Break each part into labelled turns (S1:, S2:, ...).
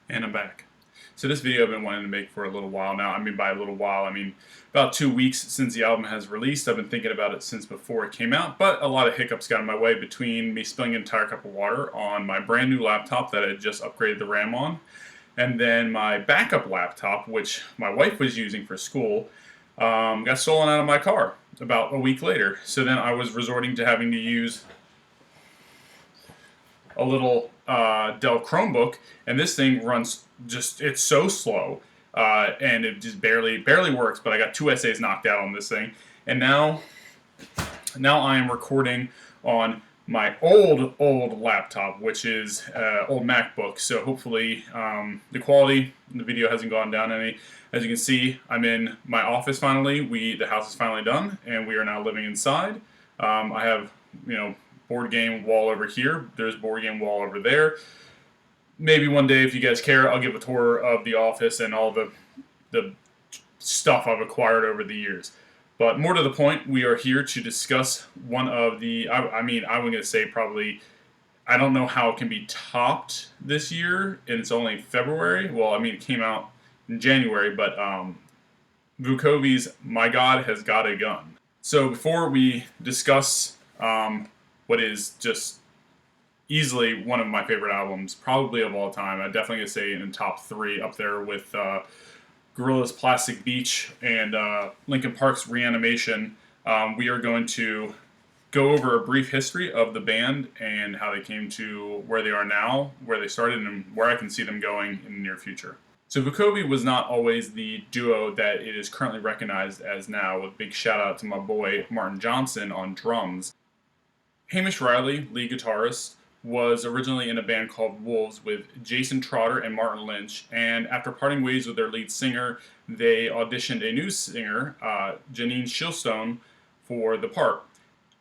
S1: And I'm back. So this video I've been wanting to make for a little while now. I mean, by a little while, I mean about 2 weeks since the album has released. I've been thinking about it since before it came out, but a lot of hiccups got in my way between me spilling an entire cup of water on my brand new laptop that I had just upgraded the RAM on, and then my backup laptop, which my wife was using for school, got stolen out of my car about a week later. So then I was resorting to having to use a little Dell Chromebook, and this thing runs it's so slow, and it just barely works. But I got two essays knocked out on this thing, and now I am recording on my old laptop, which is old MacBook. So hopefully the quality in the video hasn't gone down any. As you can see, I'm in my office finally. The house is finally done, and we are now living inside. I have board game wall over here. There's board game wall over there. Maybe one day, if you guys care, I'll give a tour of the office and all the stuff I've acquired over the years. But more to the point, we are here to discuss one of the, I'm going to say probably, I don't know how it can be topped this year, and it's only February. Well, I mean, it came out in January, but Vukovi's My God Has Got a Gun. So before we discuss what is just easily one of my favorite albums, probably of all time, I'm definitely going to say in top three, up there with Gorillaz' Plastic Beach and Linkin Park's Reanimation. We are going to go over a brief history of the band and how they came to where they are now, where they started, and where I can see them going in the near future. So Vukovi was not always the duo that it is currently recognized as now, with big shout out to my boy Martin Johnson on drums. Hamish Riley, lead guitarist, was originally in a band called Wolves with Jason Trotter and Martin Lynch, and after parting ways with their lead singer, they auditioned a new singer, Janine Shilstone, for the part.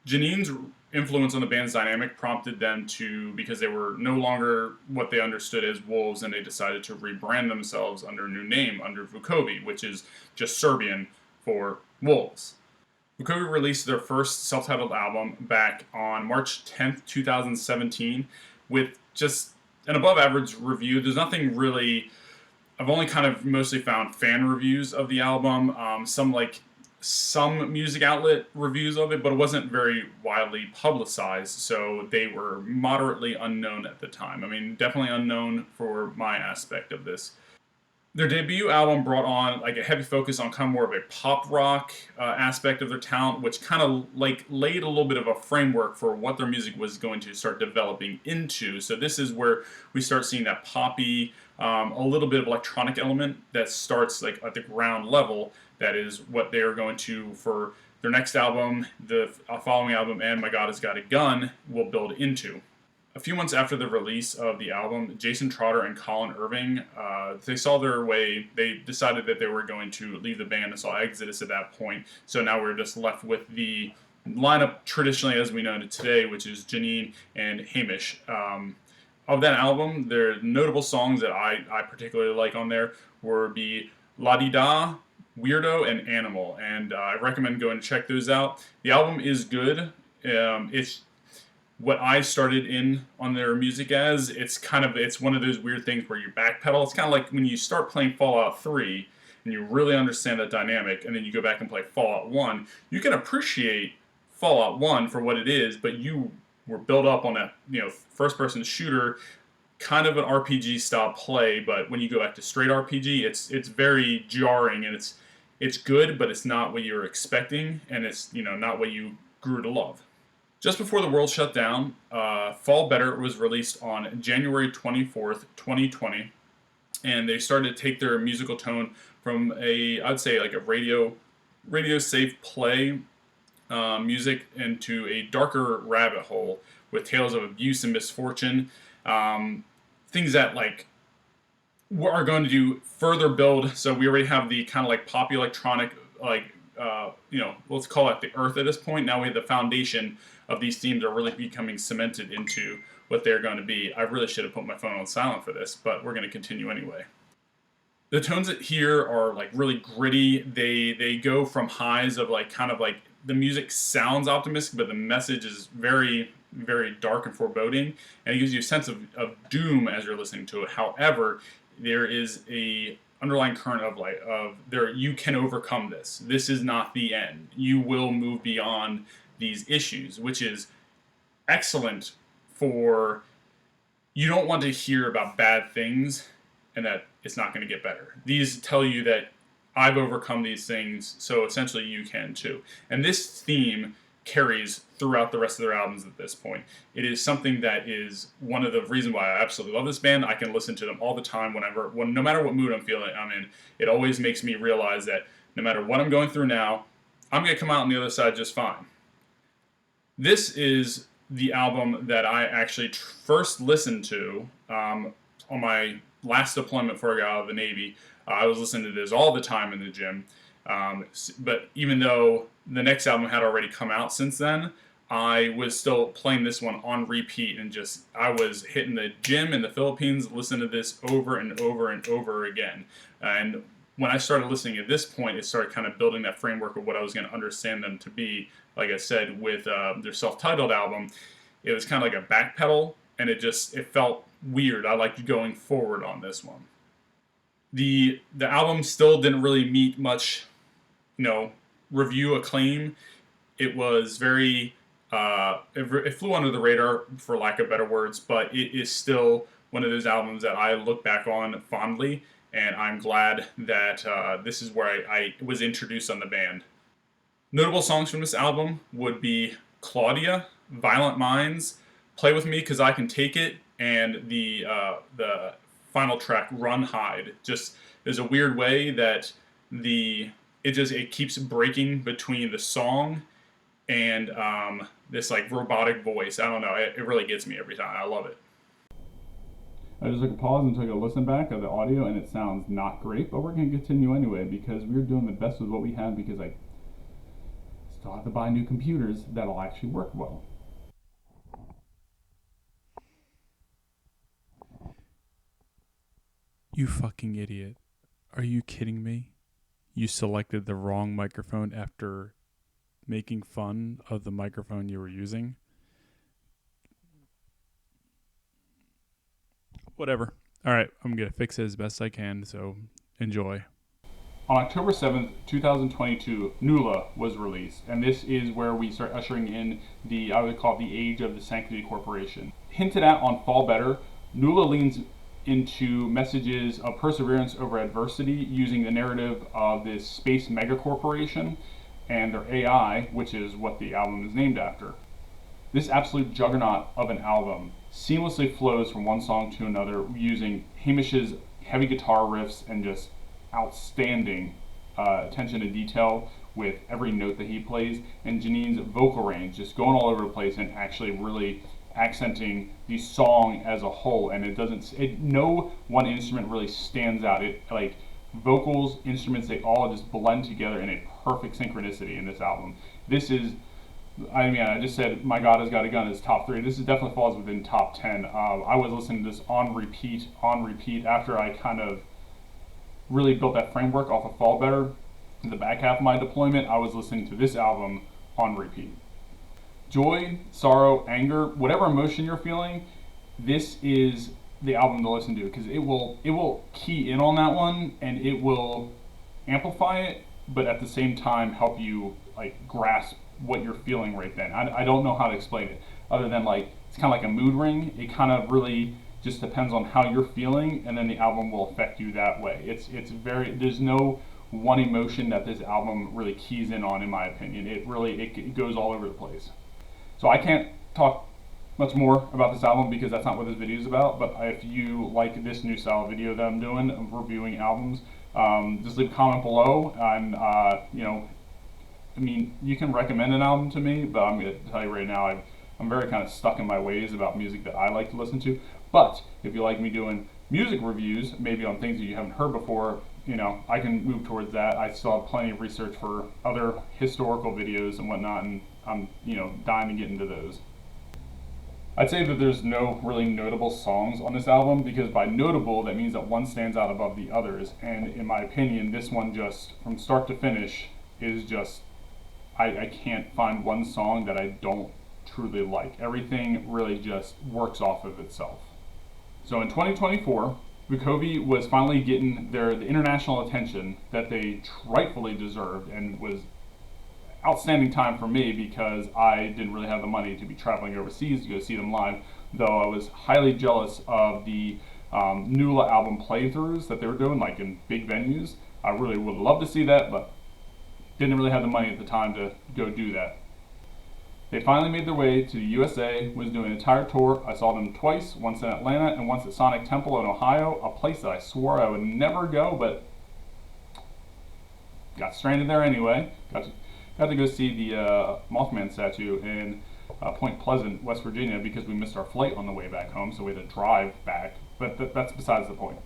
S1: Janine's influence on the band's dynamic prompted them to, because they were no longer what they understood as Wolves, and they decided to rebrand themselves under a new name, under Vukovi, which is just Serbian for Wolves. Vukovi released their first self-titled album back on March 10th, 2017, with just an above-average review. There's nothing really. I've only kind of mostly found fan reviews of the album, some music outlet reviews of it, but it wasn't very widely publicized, so they were moderately unknown at the time. I mean, definitely unknown for my aspect of this. Their debut album brought on like a heavy focus on kind of more of a pop rock aspect of their talent, which kind of like laid a little bit of a framework for what their music was going to start developing into. So this is where we start seeing that poppy, a little bit of electronic element that starts like at the ground level. That is what they are going to, for their next album, the following album, and My God Has Got a Gun, will build into. A few months after the release of the album, Jason Trotter and Colin Irving, they saw their way. They decided that they were going to leave the band and saw Exodus at that point. So now we're just left with the lineup traditionally as we know it today, which is Janine and Hamish. Of that album, there are notable songs that I particularly like on there would be La Di Da, Weirdo, and Animal, and I recommend going to check those out. The album is good. It's what I started in on their music as. It's one of those weird things where you backpedal. It's kind of like when you start playing Fallout 3 and you really understand the dynamic, and then you go back and play Fallout 1. You can appreciate Fallout 1 for what it is, but you were built up on a first-person shooter, kind of an RPG style play. But when you go back to straight RPG, it's very jarring, and it's good, but it's not what you were expecting, and it's not what you grew to love. Just before the world shut down, Fall Better was released on January 24th, 2020, and they started to take their musical tone from I'd say like a radio safe play music into a darker rabbit hole with tales of abuse and misfortune, things that like are going to do further build. So we already have the kind of like pop electronic, let's call it the earth at this point. Now we have the foundation of these themes are really becoming cemented into what they're going to be. I really should have put my phone on silent for this, but we're going to continue anyway. The tones here are like really gritty. They go from highs of like kind of like the music sounds optimistic, but the message is very, very dark and foreboding, and it gives you a sense of doom as you're listening to it. However, there is a underlying current of there, you can overcome this. This is not the end. You will move beyond these issues, which is excellent for, you don't want to hear about bad things and that it's not going to get better. These tell you that I've overcome these things, so essentially you can too. And this theme carries throughout the rest of their albums at this point. It is something that is one of the reasons why I absolutely love this band. I can listen to them all the time no matter what mood I'm in. It always makes me realize that no matter what I'm going through now, I'm going to come out on the other side just fine. This is the album that I actually first listened to on my last deployment before I got out of the Navy. I was listening to this all the time in the gym. But even though the next album had already come out since then, I was still playing this one on repeat, and I was hitting the gym in the Philippines, listening to this over and over and over again. And when I started listening at this point, it started kind of building that framework of what I was going to understand them to be. Like I said, with their self-titled album, it was kind of like a back pedal, and it felt weird. I liked going forward on this one. The album still didn't really meet much, review acclaim. It was very, it flew under the radar, for lack of better words, but it is still one of those albums that I look back on fondly, and I'm glad that this is where I was introduced on the band. Notable songs from this album would be Claudia, Violent Minds, Play With Me Cause I Can Take It, and the final track, Run Hide. Just, there's a weird way that it keeps breaking between the song and this like robotic voice. I don't know, it really gets me every time. I love it. I just took a pause and took a listen back of the audio, and it sounds not great, but we're going to continue anyway because we're doing the best with what we have, because I still have to buy new computers that'll actually work well.
S2: You fucking idiot. Are you kidding me? You selected the wrong microphone after making fun of the microphone you were using? Whatever. Alright, I'm going to fix it as best I can, so enjoy.
S1: On October 7th, 2022, Nula was released, and this is where we start ushering in I would call it the age of the Sanctity Corporation. Hinted at on Fall Better, Nula leans into messages of perseverance over adversity using the narrative of this space megacorporation and their AI, which is what the album is named after. This absolute juggernaut of an album seamlessly flows from one song to another using Hamish's heavy guitar riffs and just outstanding attention to detail with every note that he plays, and Janine's vocal range just going all over the place and actually really accenting the song as a whole. And no one instrument really stands out. Vocals, instruments, they all just blend together in a perfect synchronicity in this album. I just said My God Has Got a Gun is top 3. This definitely falls within top 10. I was listening to this on repeat after I kind of really built that framework off of Fall Better. In the back half of my deployment, I was listening to this album on repeat. Joy, sorrow, anger, whatever emotion you're feeling, this is the album to listen to, because it will key in on that one and it will amplify it, but at the same time help you grasp what you're feeling right then. I don't know how to explain it other than it's kind of like a mood ring. It kind of really just depends on how you're feeling, and then the album will affect you that way. There's no one emotion that this album really keys in on, in my opinion. It goes all over the place. So I can't talk much more about this album because that's not what this video is about, but if you like this new style video that I'm doing of reviewing albums, just leave a comment below, and you can recommend an album to me, but I'm going to tell you right now, I'm very kind of stuck in my ways about music that I like to listen to. But if you like me doing music reviews, maybe on things that you haven't heard before, I can move towards that. I still have plenty of research for other historical videos and whatnot, and I'm dying to get into those. I'd say that there's no really notable songs on this album, because by notable, that means that one stands out above the others. And in my opinion, this one just, from start to finish, is just, I can't find one song that I don't truly like. Everything really just works off of itself. So in 2024, Vukovi was finally getting the international attention that they rightfully deserved, and was outstanding time for me because I didn't really have the money to be traveling overseas to go see them live, though I was highly jealous of the Nula album playthroughs that they were doing, like in big venues. I really would love to see that, but didn't really have the money at the time to go do that. They finally made their way to the USA, was doing an entire tour. I saw them twice, once in Atlanta and once at Sonic Temple in Ohio, a place that I swore I would never go, but got stranded there anyway. Got to go see the Mothman statue in Point Pleasant, West Virginia, because we missed our flight on the way back home, so we had to drive back, but that's besides the point.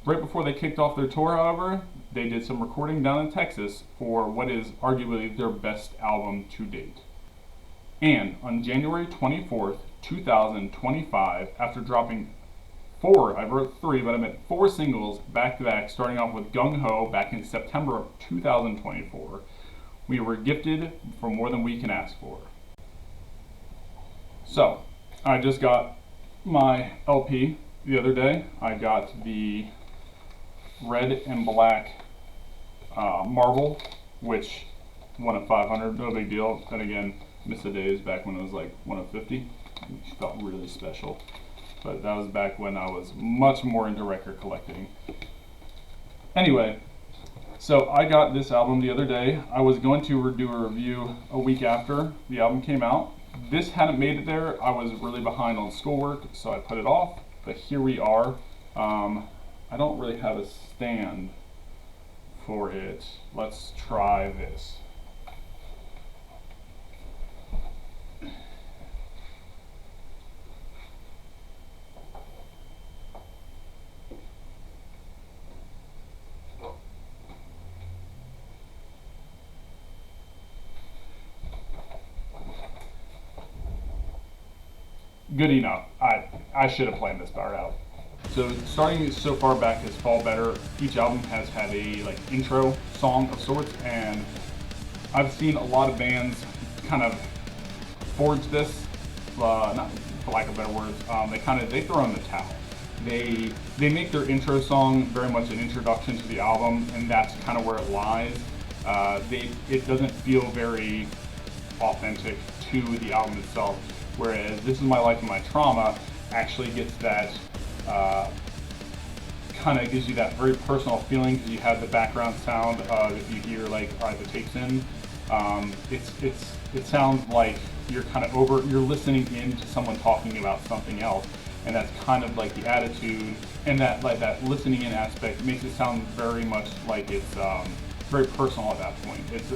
S1: Right before they kicked off their tour, however, they did some recording down in Texas for what is arguably their best album to date. And on January 24th, 2025, after dropping I wrote 3, but I meant 4 singles back to back, starting off with Gung Ho back in September of 2024, we were gifted for more than we can ask for. So, I just got my LP the other day. I got the red and black marble, which 1 of 500, no big deal. Then again, missed the days back when it was like 1 of 50, which felt really special. But that was back when I was much more into record collecting. Anyway, so I got this album the other day. I was going to do a review a week after the album came out. This hadn't made it there. I was really behind on schoolwork, so I put it off. But here we are. I don't really have a stand for it. Let's try this. Good enough. I should have planned this part out. So starting so far back as Fall Better, each album has had a intro song of sorts, and I've seen a lot of bands kind of forge this, not for lack of better words. They throw in the towel. They make their intro song very much an introduction to the album, and that's kind of where it lies. It doesn't feel very authentic to the album itself. Whereas This Is My Life and My Trauma actually gets that, kind of gives you that very personal feeling, because you have the background sound of, if you hear the tapes in, it sounds like you're you're listening in to someone talking about something else, and that's kind of like the attitude, and that that listening in aspect makes it sound very much like it's very personal at that point. It's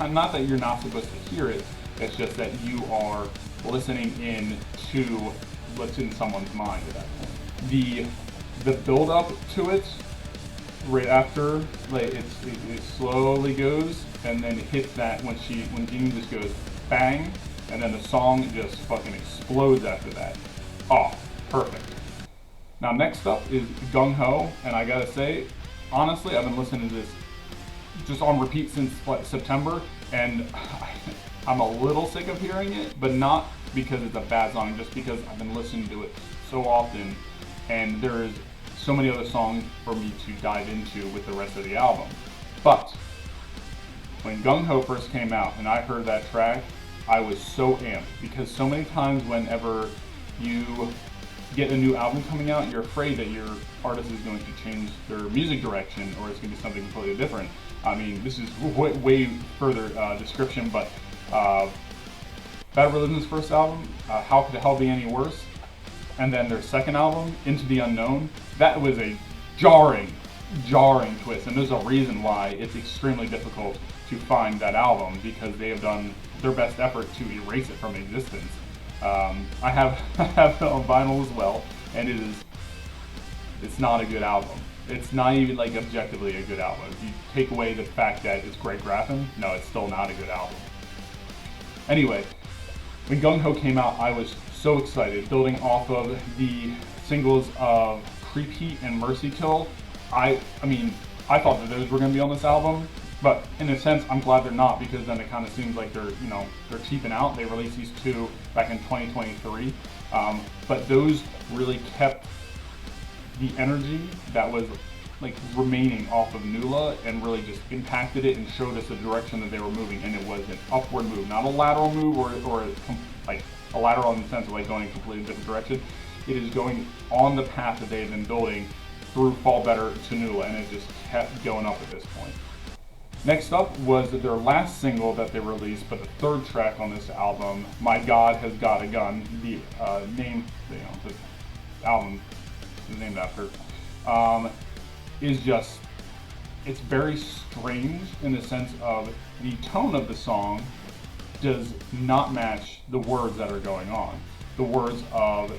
S1: not that you're not supposed to hear it, it's just that you are listening in to what's in someone's mind at that point. The build up to it, right after, it slowly goes, and then it hits that when Jean just goes bang, and then the song just fucking explodes after that. Oh, perfect. Now next up is Gung Ho, and I gotta say, honestly, I've been listening to this just on repeat since September, and I'm a little sick of hearing it, but not because it's a bad song, just because I've been listening to it so often, and there's so many other songs for me to dive into with the rest of the album. But when Gung Ho first came out and I heard that track, I was so amped, because so many times whenever you get a new album coming out, you're afraid that your artist is going to change their music direction, or it's going to be something completely different. I mean, this is way further description, but Bad Religion's first album, How Could the Hell Be Any Worse? And then their second album, Into the Unknown, that was a jarring twist, and there's a reason why it's extremely difficult to find that album, because they have done their best effort to erase it from existence. I have it on vinyl as well, and it's not a good album. It's not even objectively a good album. If you take away the fact that it's Greg Graffin, no, it's still not a good album. Anyway, when Gung Ho came out, I was so excited, building off of the singles of Creep Heat and Mercy Kill. I thought that those were going to be on this album, but in a sense, I'm glad they're not, because then it kind of seems like they're cheaping out. They released these 2 back in 2023, but those really kept the energy that was like remaining off of Nula and really just impacted it and showed us the direction that they were moving, and it was an upward move, not a lateral move or like a lateral in the sense of like going a completely different direction. It is going on the path that they had been building through Fall Better to Nula, and it just kept going up at this point. Next up was their last single that they released, but the third track on this album, My God Has Got a Gun. The name, the album is named after, is just, it's very strange in the sense of the tone of the song does not match the words that are going on. The words of,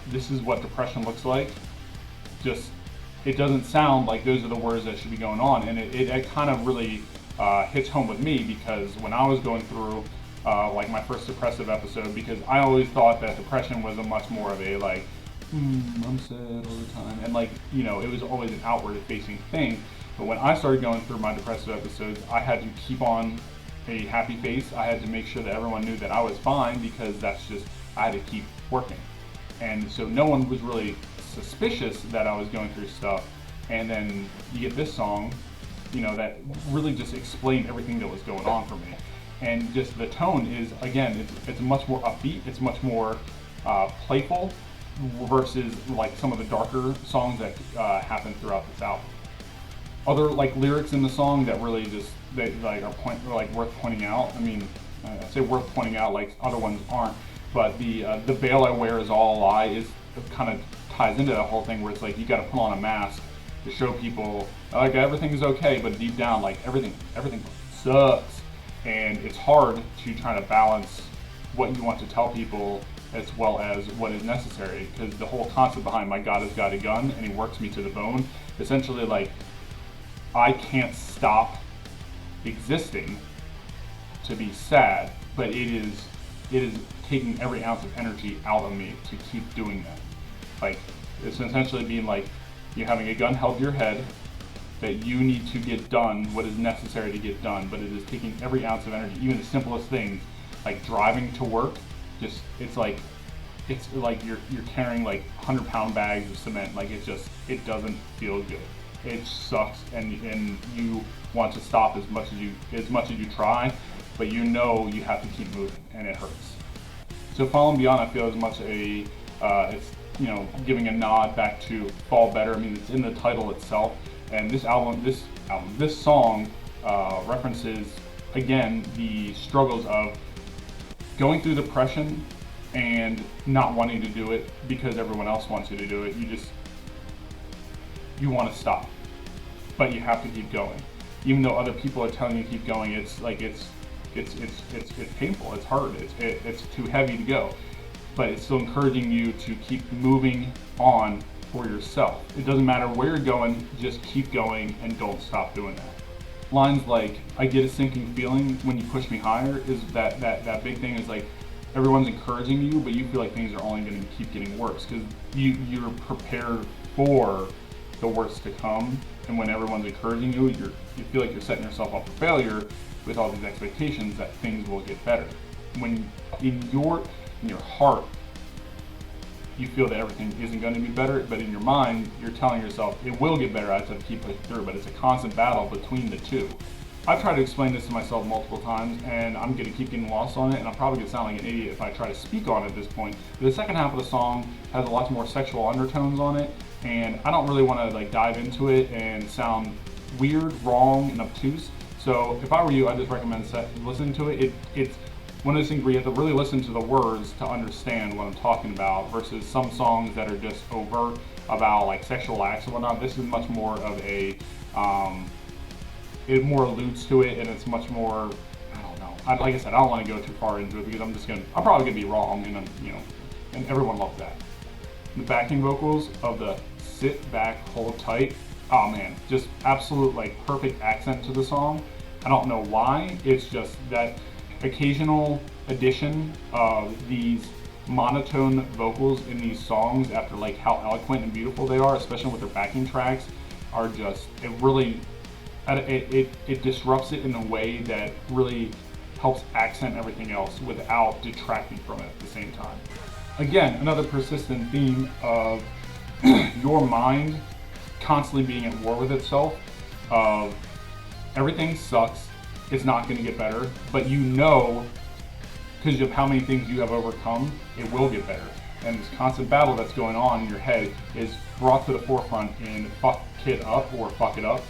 S1: this is what depression looks like, just, it doesn't sound like those are the words that should be going on, and it kind of really hits home with me, because when I was going through like my first depressive episode, because I always thought that depression was a much more of a like, I'm sad all the time, and like, you know, it was always an outward facing thing. But when I started going through my depressive episodes, I had to keep on a happy face. I had to make sure that everyone knew that I was fine, because that's just, I had to keep working. And so no one was really suspicious that I was going through stuff. And then you get this song, you know, that really just explained everything that was going on for me. And just the tone is, again, it's much more upbeat, it's much more playful, versus like some of the darker songs that happen throughout this album. Other like lyrics in the song that really just, they like are worth pointing out. I mean, I say worth pointing out, like other ones aren't, but the veil I wear is all a lie is kind of ties into that whole thing, where it's like you got to put on a mask to show people like everything's okay, but deep down like everything sucks, and it's hard to try to balance what you want to tell people as well as what is necessary, because the whole concept behind My God Has Got a Gun and He Works Me to the Bone, essentially like I can't stop existing to be sad, but it is taking every ounce of energy out of me to keep doing that. Like, it's essentially being like you're having a gun held to your head that you need to get done what is necessary to get done, but it is taking every ounce of energy, even the simplest things like driving to work. Just it's like you're carrying like 100-pound bags of cement. Like it doesn't feel good. It sucks, and you want to stop as much as you try, but you know you have to keep moving, and it hurts. So Fall and Beyond, I feel, is much a it's, you know, giving a nod back to Fall Better. I mean, it's in the title itself, and this song references again the struggles of going through depression and not wanting to do it because everyone else wants you to do it. You want to stop, but you have to keep going, even though other people are telling you to keep going. It's like it's painful. It's hard. It's too heavy to go, but it's still encouraging you to keep moving on for yourself. It doesn't matter where you're going, just keep going and don't stop doing that. Lines like "I get a sinking feeling when you push me higher" is that big thing. Is like everyone's encouraging you, but you feel like things are only going to keep getting worse because you're prepared for the worst to come. And when everyone's encouraging you, you feel like you're setting yourself up for failure with all these expectations that things will get better. When in your heart you feel that everything isn't going to be better, but in your mind you're telling yourself it will get better. I just have to keep pushing through, but it's a constant battle between the two. I've tried to explain this to myself multiple times, and I'm going to keep getting lost on it, and I'm probably going to sound like an idiot if I try to speak on it at this point. The second half of the song has a lot more sexual undertones on it, and I don't really want to like dive into it and sound weird, wrong, and obtuse. So if I were you, I'd just recommend listening to it. It's one of those things where you have to really listen to the words to understand what I'm talking about, versus some songs that are just overt about like sexual acts and whatnot. This is much more of a it more alludes to it, and it's much more, I don't know. Like I said, I don't want to go too far into it because I'm probably gonna be wrong, and and everyone loves that. The backing vocals of the "Sit Back, Hold Tight," oh man, just absolute like perfect accent to the song. I don't know why. It's just that occasional addition of these monotone vocals in these songs after like how eloquent and beautiful they are, especially with their backing tracks, are just, it disrupts it in a way that really helps accent everything else without detracting from it at the same time. Again, another persistent theme of your mind constantly being at war with itself of everything sucks, it's not going to get better, but you know, because of how many things you have overcome, it will get better. And this constant battle that's going on in your head is brought to the forefront in fuck it up or fuck it up.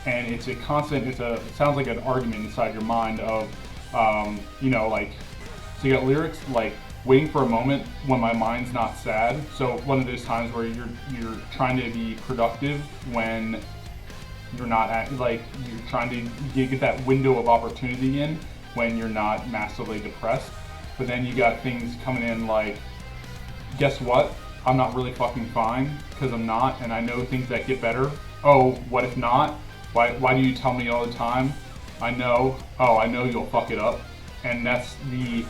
S1: And it's a constant, it sounds like an argument inside your mind of, like, so you got lyrics like, waiting for a moment when my mind's not sad. So one of those times where you're trying to be productive when you're not you're trying to get that window of opportunity in when you're not massively depressed. But then you got things coming in like, guess what? I'm not really fucking fine because I'm not, and I know things that get better. Oh, what if not? Why do you tell me all the time? I know. Oh, I know you'll fuck it up. And that's the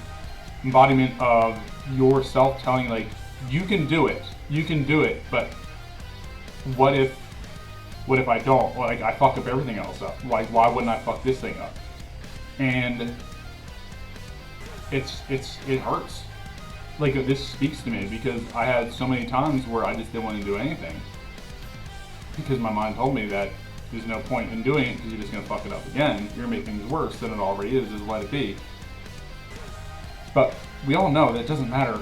S1: embodiment of yourself telling you, like, you can do it, but what if I don't? Like, I fuck up everything else up. Like, why wouldn't I fuck this thing up? And it hurts. Like, this speaks to me because I had so many times where I just didn't want to do anything because my mind told me that there's no point in doing it because you're just going to fuck it up again. You're going to make things worse than it already is. Just let it be. But we all know that it doesn't matter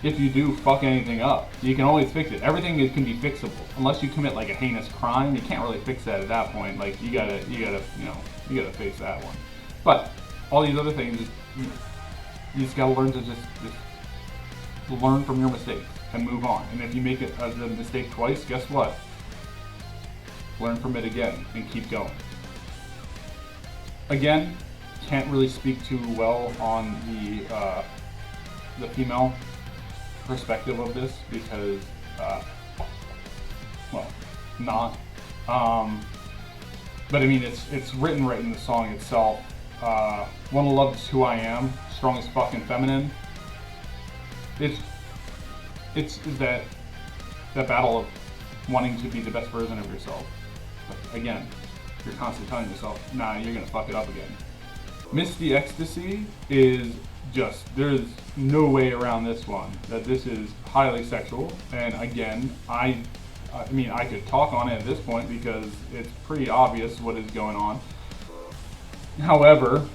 S1: if you do fuck anything up. You can always fix it. Everything can be fixable. Unless you commit like a heinous crime, you can't really fix that at that point. Like you gotta face that one. But all these other things, you just gotta learn to just learn from your mistakes and move on. And if you make a mistake twice, guess what? Learn from it again and keep going. Again, can't really speak too well on the female perspective of this because, not. But I mean, it's written right in the song itself. Wanna love is who I am, strong as fucking feminine. It's that battle of wanting to be the best version of yourself. But again, you're constantly telling yourself, nah, you're gonna fuck it up again. Miss the Ecstasy is just, there's no way around this one, that this is highly sexual. And again, I mean, I could talk on it at this point because it's pretty obvious what is going on. However,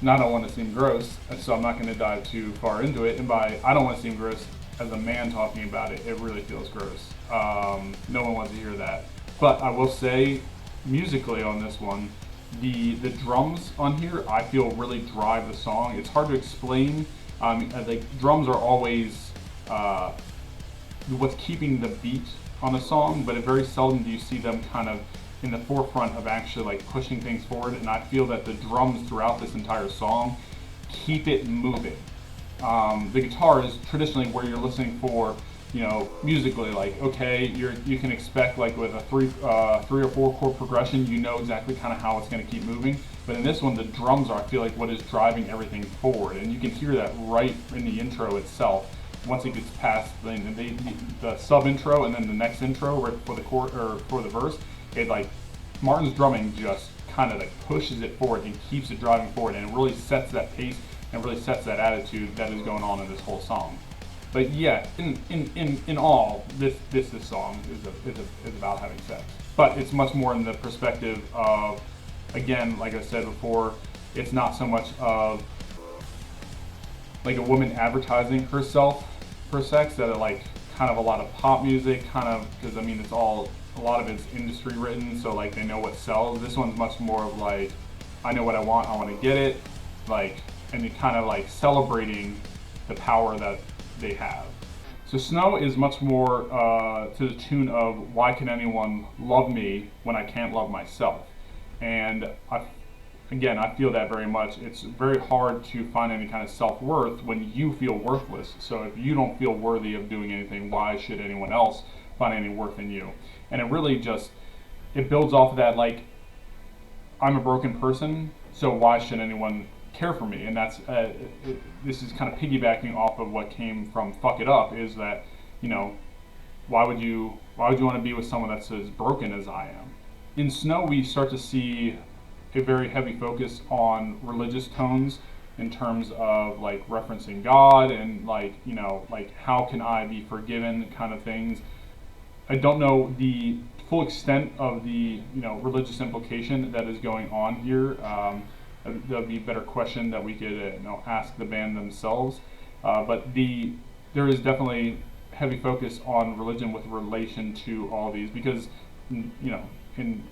S1: and I don't want to seem gross, so I'm not going to dive too far into it. And by I don't want to seem gross, as a man talking about it, it really feels gross. No one wants to hear that. But I will say, musically on this one, the drums on here, I feel really drive the song. It's hard to explain. Like drums are always what's keeping the beat on a song, but very seldom do you see them kind of in the forefront of actually like pushing things forward. And I feel that the drums throughout this entire song keep it moving. The guitar is traditionally where you're listening for, musically, like, okay, you can expect like with a three or four chord progression, you know exactly kind of how it's going to keep moving. But in this one, the drums are, I feel like, what is driving everything forward, and you can hear that right in the intro itself. Once it gets past the sub intro and then the next intro right for the chord or for the verse, it like Martin's drumming just kind of like pushes it forward and keeps it driving forward, and it really sets that pace and really sets that attitude that is going on in this whole song. But yeah, in all, this song is about having sex. But it's much more in the perspective of, again, like I said before, it's not so much of like a woman advertising herself for sex that like kind of a lot of pop music kind of, because I mean it's all, a lot of it's industry written, so like they know what sells. This one's much more of like, I know what I want to get it, like, and it kind of like celebrating the power that they have. So Snow is much more to the tune of, why can anyone love me when I can't love myself? And I feel that very much. It's very hard to find any kind of self-worth when you feel worthless. So if you don't feel worthy of doing anything, why should anyone else find any worth in you? And it really just, it builds off of that, like, I'm a broken person, so why should anyone care for me? And that's this is kind of piggybacking off of what came from Fuck It Up, is that, why would you want to be with someone that's as broken as I am? In Snow, we start to see a very heavy focus on religious tones in terms of like referencing God and like, like how can I be forgiven kind of things. I don't know the full extent of the religious implication that is going on here. That would be a better question that we could ask the band themselves. But there is definitely heavy focus on religion with relation to all these, because in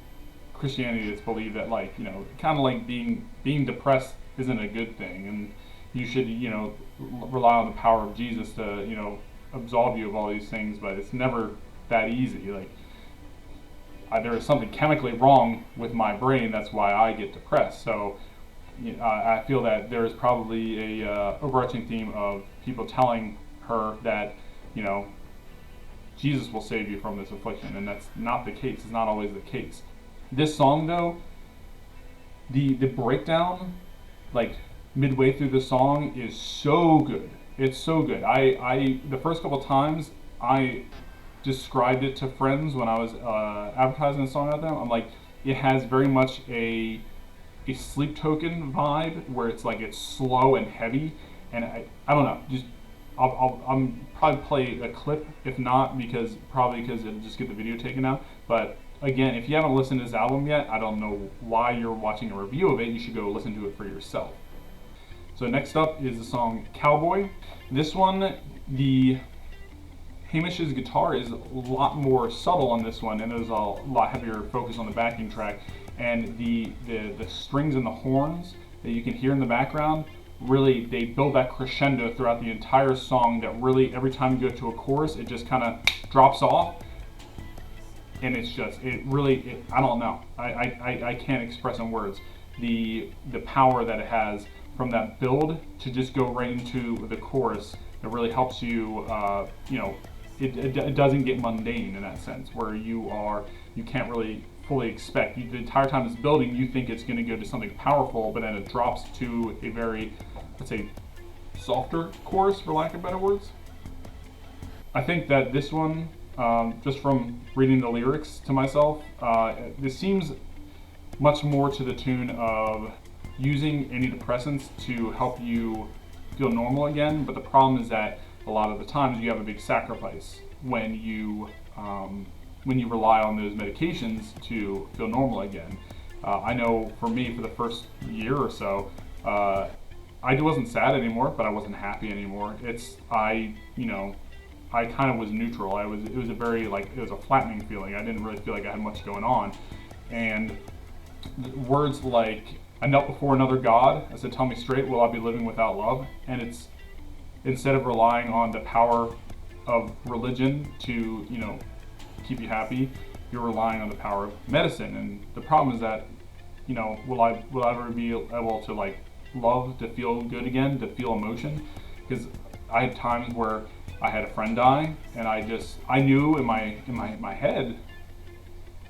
S1: Christianity it's believed that kind of like being depressed isn't a good thing, and you should rely on the power of Jesus to absolve you of all these things. But it's never that easy. There is something chemically wrong with my brain. That's why I get depressed. So I feel that there is probably a overarching theme of people telling her that Jesus will save you from this affliction, and that's not the case. It's not always the case. This song, though, the breakdown, midway through the song, is so good. It's so good. I the first couple times I described it to friends when I was advertising the song at them. I'm like, it has very much a Sleep Token vibe, where it's slow and heavy, and I don't know, just I'm probably play a clip, if not because it'll just get the video taken out. But again, if you haven't listened to this album yet, I don't know why you're watching a review of it. You should go listen to it for yourself. So next up is the song Cowboy. This one, the Hamish's guitar is a lot more subtle on this one, and there's a lot heavier focus on the backing track. And the strings and the horns that you can hear in the background, really, they build that crescendo throughout the entire song, that really every time you go to a chorus, it just kind of drops off. And it's just, I don't know. I can't express in words the power that it has from that build to just go right into the chorus. It really helps you, it doesn't get mundane in that sense, where you can't really fully expect. The entire time it's building, you think it's going to go to something powerful, but then it drops to a very, let's say, softer chorus, for lack of better words. I think that this one, just from reading the lyrics to myself, this seems much more to the tune of using antidepressants to help you feel normal again. But the problem is that a lot of the times you have a big sacrifice when you rely on those medications to feel normal again. I know for me, for the first year or so, I wasn't sad anymore, but I wasn't happy anymore. I kind of was neutral. It was a flattening feeling. I didn't really feel like I had much going on. And words like, I knelt before another God. I said, tell me straight, will I be living without love? And it's, instead of relying on the power of religion to, keep you happy, you're relying on the power of medicine. And the problem is that, will I ever be able to love, to feel good again, to feel emotion? Because I had times where I had a friend die, and I knew in my head,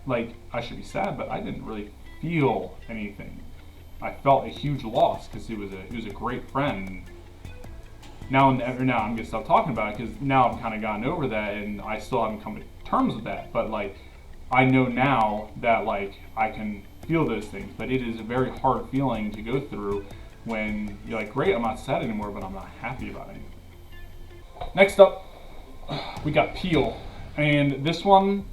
S1: I should be sad, but I didn't really feel anything. I felt a huge loss because he was a great friend. Now I'm gonna stop talking about it, because now I've kind of gotten over that, and I still haven't come to terms with that. But I know now that I can feel those things, but it is a very hard feeling to go through when you're like, great, I'm not sad anymore, but I'm not happy about it. Next up, we got Peel, and this one,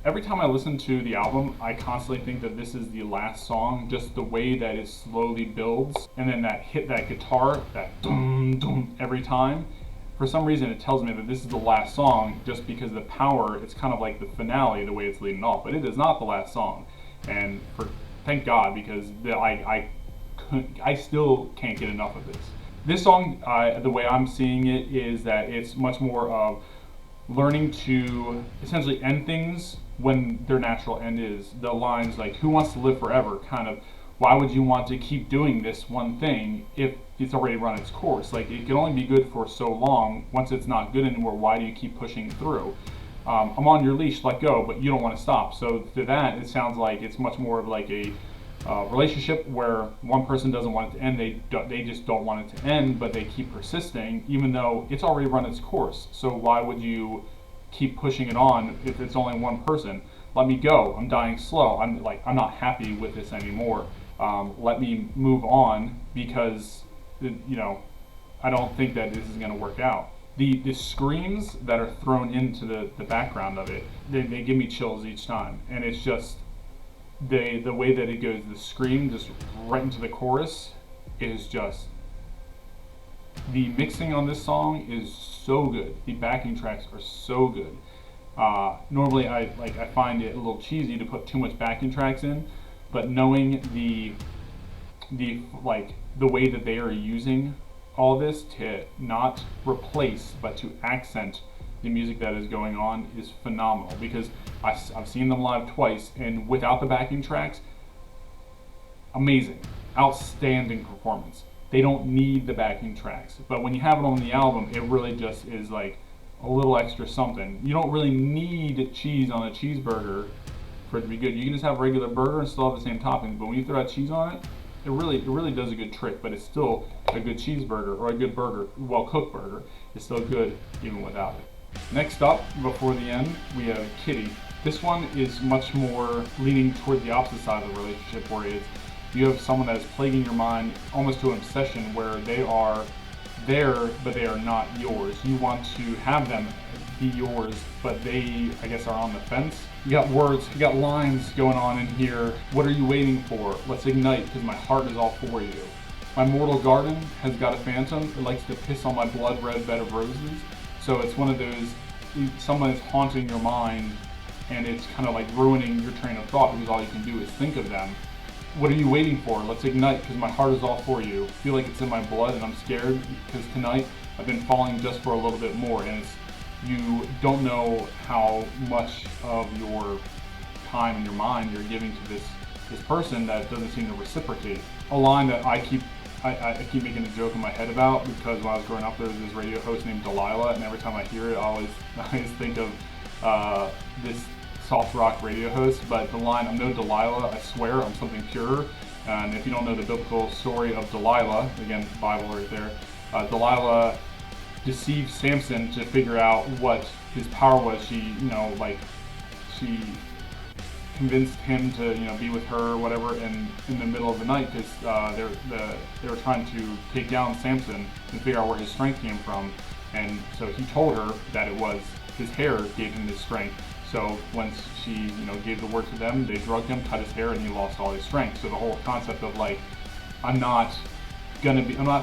S1: every time I listen to the album, I constantly think that this is the last song, just the way that it slowly builds, and then that guitar, that dum dum every time. For some reason, it tells me that this is the last song, just because the power, it's kind of like the finale, the way it's leading off, but it is not the last song. And thank God, because I still can't get enough of this. This song, the way I'm seeing it, is that it's much more of learning to essentially end things when their natural end is. The lines like, who wants to live forever? Kind of, why would you want to keep doing this one thing if it's already run its course? It can only be good for so long. Once it's not good anymore, why do you keep pushing through? I'm on your leash, let go, but you don't want to stop. So to that, it sounds like it's much more of a relationship where one person doesn't want it to end. They just don't want it to end, but they keep persisting even though it's already run its course. So why would you keep pushing it on if it's only one person? Let me go. I'm dying slow. I'm not happy with this anymore. Let me move on, because I don't think that this is going to work out. the screams that are thrown into the background of it, they give me chills each time. And it's just the way that it goes, the scream just right into the chorus is just, the mixing on this song is so good. The backing tracks are so good. Normally I find it a little cheesy to put too much backing tracks in, but knowing the way that they are using all this to not replace but to accent the music that is going on is phenomenal, because I've seen them live twice, and without the backing tracks, amazing, outstanding performance. They don't need the backing tracks, but when you have it on the album, it really just is like a little extra something. You don't really need cheese on a cheeseburger for it to be good. You can just have a regular burger and still have the same toppings, but when you throw out cheese on it, it really does a good trick. But it's still a good cheeseburger, or a good burger, well-cooked burger. It's still good even without it. Next up, before the end, we have Kitty. This one is much more leaning toward the opposite side of the relationship, where it's, you have someone that is plaguing your mind almost to an obsession, where they are there, but they are not yours. You want to have them be yours, but they, I guess, are on the fence. You got words, you got lines going on in here. What are you waiting for? Let's ignite, because my heart is all for you. My mortal garden has got a phantom. It likes to piss on my blood red bed of roses. So it's one of those, someone is haunting your mind, and it's kind of like ruining your train of thought, because all you can do is think of them. What are you waiting for? Let's ignite, because my heart is all for you. I feel like it's in my blood, and I'm scared, because tonight I've been falling just for a little bit more, and it's, you don't know how much of your time and your mind you're giving to this person that doesn't seem to reciprocate. A line that I keep making a joke in my head about, because when I was growing up, there was this radio host named Delilah, and every time I hear it, I always think of this soft rock radio host. But the line, "I'm no Delilah, I swear I'm something pure." And if you don't know the biblical story of Delilah, again, Bible right there, Delilah deceived Samson to figure out what his power was. She convinced him to, be with her or whatever, and in the middle of the night, because they were trying to take down Samson and figure out where his strength came from. And so he told her that it was his hair gave him his strength. So once she, gave the word to them, they drugged him, cut his hair, and he lost all his strength. So the whole concept of I'm not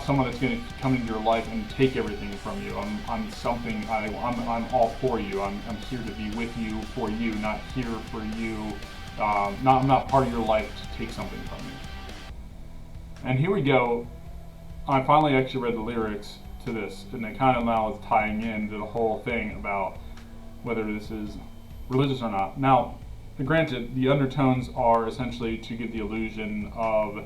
S1: someone that's gonna come into your life and take everything from you. I'm something. I'm all for you. I'm here to be with you, for you, not here for you. I'm not part of your life to take something from you. And here we go. I finally actually read the lyrics to this, and it kind of now is tying into the whole thing about whether this is religious or not. Now, granted, the undertones are essentially to give the illusion of,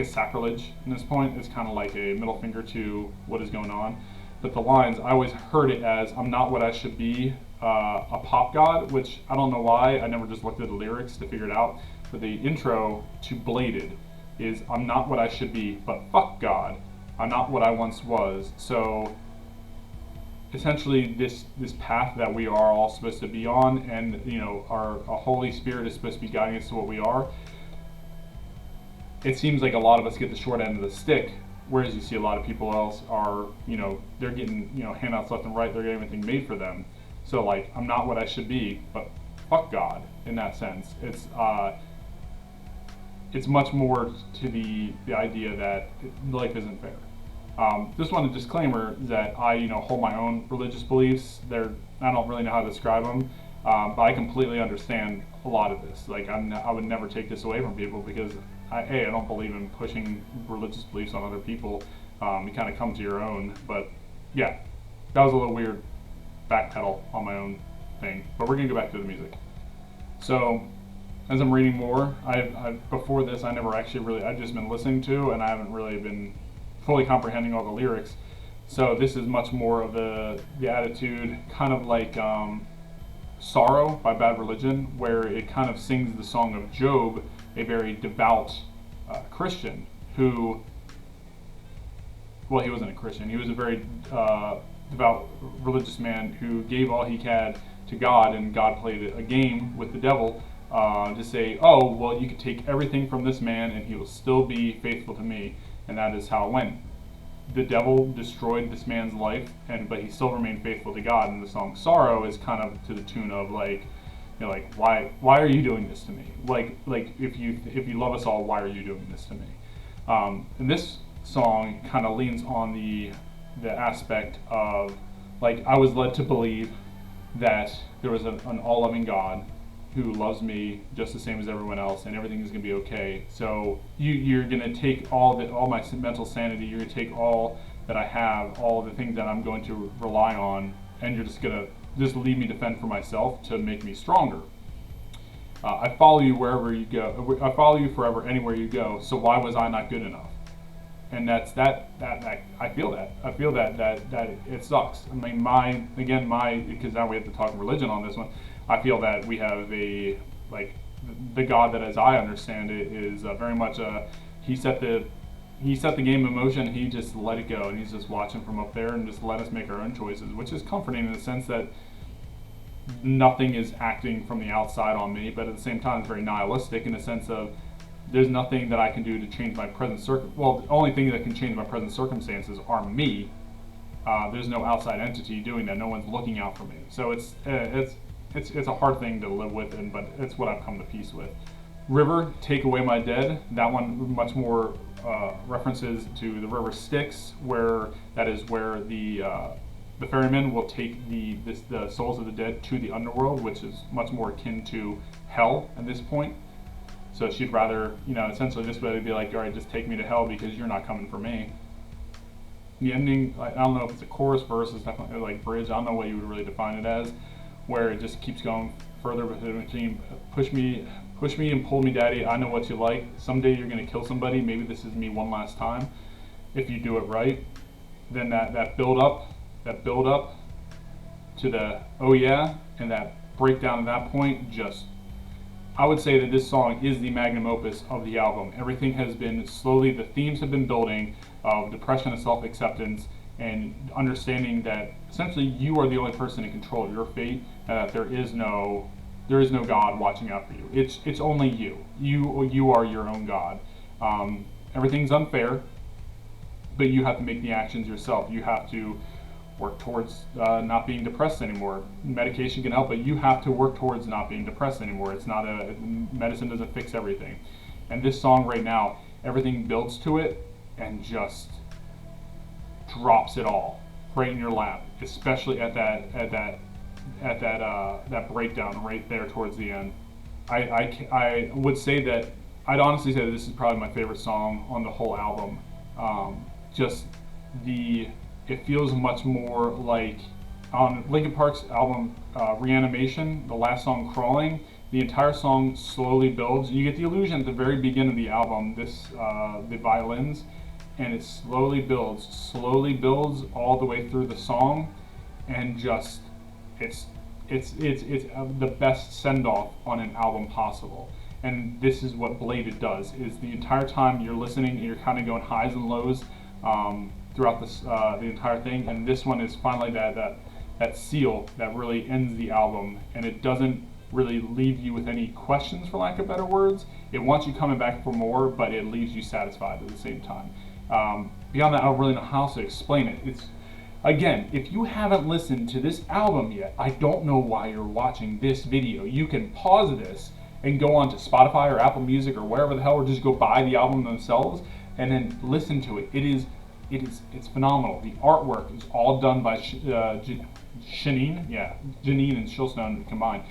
S1: sacrilege in this point. It's kind of like a middle finger to what is going on. But the lines, I always heard it as, "I'm not what I should be, a pop god," which I don't know why. I never just looked at the lyrics to figure it out. But the intro to Bladed is, "I'm not what I should be, but fuck God. I'm not what I once was." So essentially this path that we are all supposed to be on, and our Holy Spirit is supposed to be guiding us to what we are. It seems like a lot of us get the short end of the stick, whereas you see a lot of people else are, they're getting, handouts left and right, they're getting everything made for them. So I'm not what I should be, but fuck God in that sense. It's much more to the idea that life isn't fair. Just want a disclaimer that I, hold my own religious beliefs. I don't really know how to describe them, but I completely understand a lot of this. I would never take this away from people, because I don't believe in pushing religious beliefs on other people. You kind of come to your own. But yeah, that was a little weird backpedal on my own thing. But we're gonna go back to the music. So as I'm reading more, before this I never actually really, I've just been listening to, and I haven't really been fully comprehending all the lyrics. So this is much more of the attitude, kind of like Sorrow by Bad Religion, where it kind of sings the song of Job, a very devout Christian who, well, he wasn't a Christian, he was a very devout religious man who gave all he had to God, and God played a game with the devil to say, "Oh, well, you could take everything from this man and he will still be faithful to me." And that is how it went. the devil destroyed this man's life, but he still remained faithful to God. And the song "Sorrow" is kind of to the tune of like, like why are you doing this to me? Like if you love us all, why are you doing this to me? And this song kind of leans on the aspect of like I was led to believe that there was an all-loving God who loves me just the same as everyone else, and everything is going to be okay. So you're going to take all my mental sanity, you're going to take all that I have, all the things that I'm going to rely on, and you're just going to just leave me to fend for myself to make me stronger. I follow you wherever you go. I follow you forever, anywhere you go. So why was I not good enough? And that's that I feel that. I feel that it sucks. I mean, because now we have to talk religion on this one. I feel that we have the God that, as I understand it, is very much he set the game in motion. He just let it go, and he's just watching from up there and just let us make our own choices, which is comforting in the sense that nothing is acting from the outside on me, but at the same time, it's very nihilistic in the sense of there's nothing that I can do to change my present Well, the only thing that can change my present circumstances are me. There's no outside entity doing that. No one's looking out for me. So it's a hard thing to live with, but it's what I've come to peace with. River, Take Away My Dead. That one much more references to the river Styx, where the ferryman will take the souls of the dead to the underworld, which is much more akin to hell at this point. So she'd rather, essentially this would be like, all right, just take me to hell because you're not coming for me. The ending, I don't know if it's a chorus, verse, it's definitely like bridge. I don't know what you would really define it as, where it just keeps going further between push me and pull me, daddy. I know what you like. Someday you're gonna kill somebody. Maybe this is me one last time. If you do it right, then that build up to the oh yeah, and that breakdown at that point, just I would say that this song is the magnum opus of the album. Everything has been slowly, the themes have been building of depression and self-acceptance, and understanding that essentially you are the only person in control of your fate, and that there is no God watching out for you. It's only you. You are your own God. Everything's unfair, but you have to make the actions yourself. You have to work towards not being depressed anymore. Medication can help, but you have to work towards not being depressed anymore. It's not medicine doesn't fix everything. And this song right now, everything builds to it and just drops it all right in your lap, especially at that breakdown right there towards the end. I would say that I'd honestly say that this is probably my favorite song on the whole album. It feels much more like on Linkin Park's album Reanimation, the last song Crawling. The entire song slowly builds. You get the illusion at the very beginning of the album, the violins, and it slowly builds all the way through the song, and just it's the best send-off on an album possible. And this is what Bladed does, is the entire time you're listening and you're kind of going highs and lows throughout this the entire thing, and this one is finally that seal that really ends the album, and it doesn't really leave you with any questions, for lack of better words. It wants you coming back for more, but it leaves you satisfied at the same time. Beyond that, I don't really know how else to explain it. It's, again, if you haven't listened to this album yet, I don't know why you're watching this video. You can pause this and go on to Spotify or Apple Music or wherever the hell, or just go buy the album themselves and then listen to it. It's phenomenal. The artwork is all done by Janine and Shilstone combined.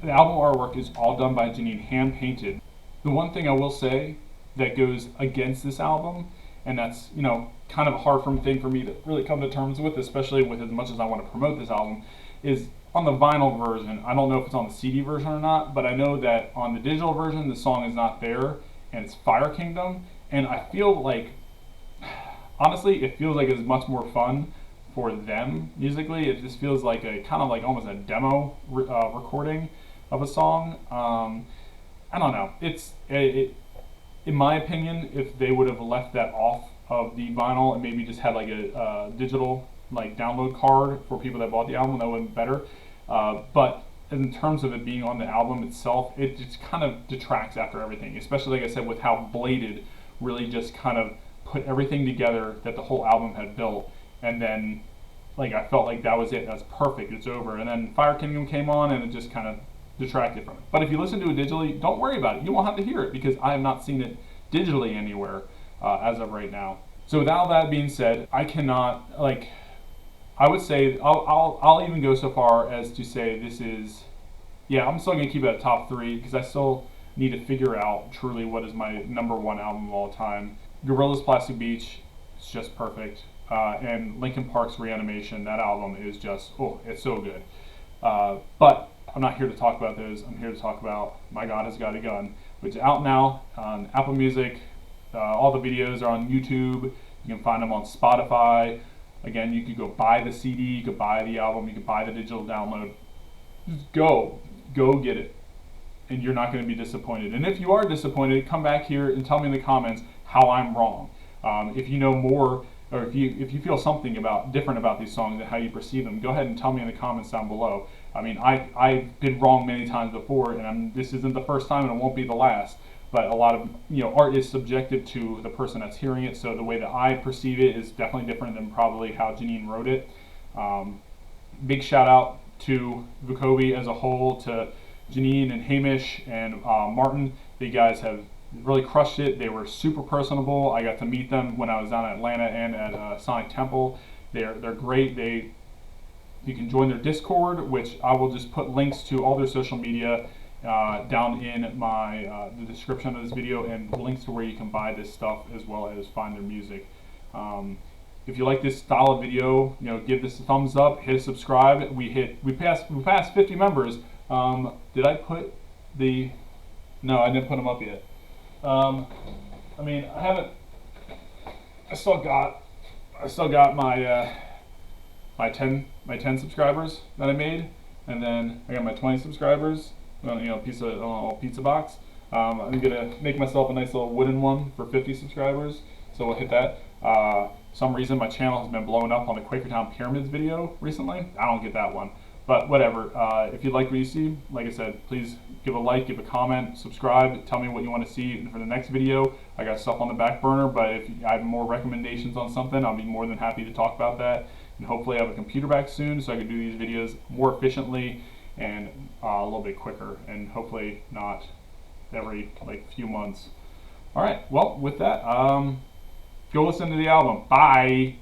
S1: The album artwork is all done by Janine, hand painted. The one thing I will say that goes against this album, and that's kind of a hard thing for me to really come to terms with, especially with as much as I want to promote this album, is on the vinyl version. I don't know if it's on the CD version or not, but I know that on the digital version the song is not there, and it's Fire Kingdom, and I feel like, honestly, it feels like it's much more fun for them musically. It just feels like a kind of like almost a demo recording of a song. I don't know. In my opinion, if they would have left that off of the vinyl and maybe just had like a digital like download card for people that bought the album, that would have been better. But in terms of it being on the album itself, it just kind of detracts after everything, especially like I said, with how Bladed really just kind of put everything together that the whole album had built, and then like I felt like that was it. That's perfect. It's over. And then Fire Kingdom came on, and it just kind of detracted from it. But if you listen to it digitally, don't worry about it. You won't have to hear it because I have not seen it digitally anywhere as of right now. So with all that being said, I cannot like. I would say I'll even go so far as to say this is, yeah, I'm still gonna keep it at top 3 because I still need to figure out truly what is my #1 album of all time. Gorillaz Plastic Beach is just perfect. And Linkin Park's Reanimation, that album is just, oh, it's so good. But I'm not here to talk about those. I'm here to talk about My God Has Got a Gun, which is out now on Apple Music. All the videos are on YouTube. You can find them on Spotify. Again, you could go buy the CD, you could buy the album, you could buy the digital download. Just go get it. And you're not going to be disappointed. And if you are disappointed, come back here and tell me in the comments how I'm wrong. If you know more, or if you feel something different about these songs and how you perceive them, go ahead and tell me in the comments down below. I mean, I've been wrong many times before, and this isn't the first time, and it won't be the last. But a lot of art is subjective to the person that's hearing it, so the way that I perceive it is definitely different than probably how Janine wrote it. Big shout out to Vukovi as a whole, to Janine and Hamish and Martin. You guys have really crushed it. They were super personable. I got to meet them when I was down in Atlanta and at Sonic Temple. They're great. You can join their Discord, which I will just put links to all their social media down in my the description of this video, and links to where you can buy this stuff as well as find their music. If you like this style of video, give this a thumbs up, hit a subscribe. We passed 50 members. Did I put the? No, I didn't put them up yet. I mean, I haven't. I still got my my 10 subscribers that I made, and then I got my 20 subscribers. Pizza box. I'm gonna make myself a nice little wooden one for 50 subscribers, so we'll hit that. Some reason my channel has been blowing up on the Quakertown Pyramids video recently. I don't get that one, but whatever. If you like what you see, like I said, please give a like, give a comment, subscribe, tell me what you want to see for the next video. I got stuff on the back burner, but if I have more recommendations on something, I'll be more than happy to talk about that. And hopefully I have a computer back soon so I can do these videos more efficiently and a little bit quicker, and hopefully not every few months. All right, well, with that, go listen to the album. Bye.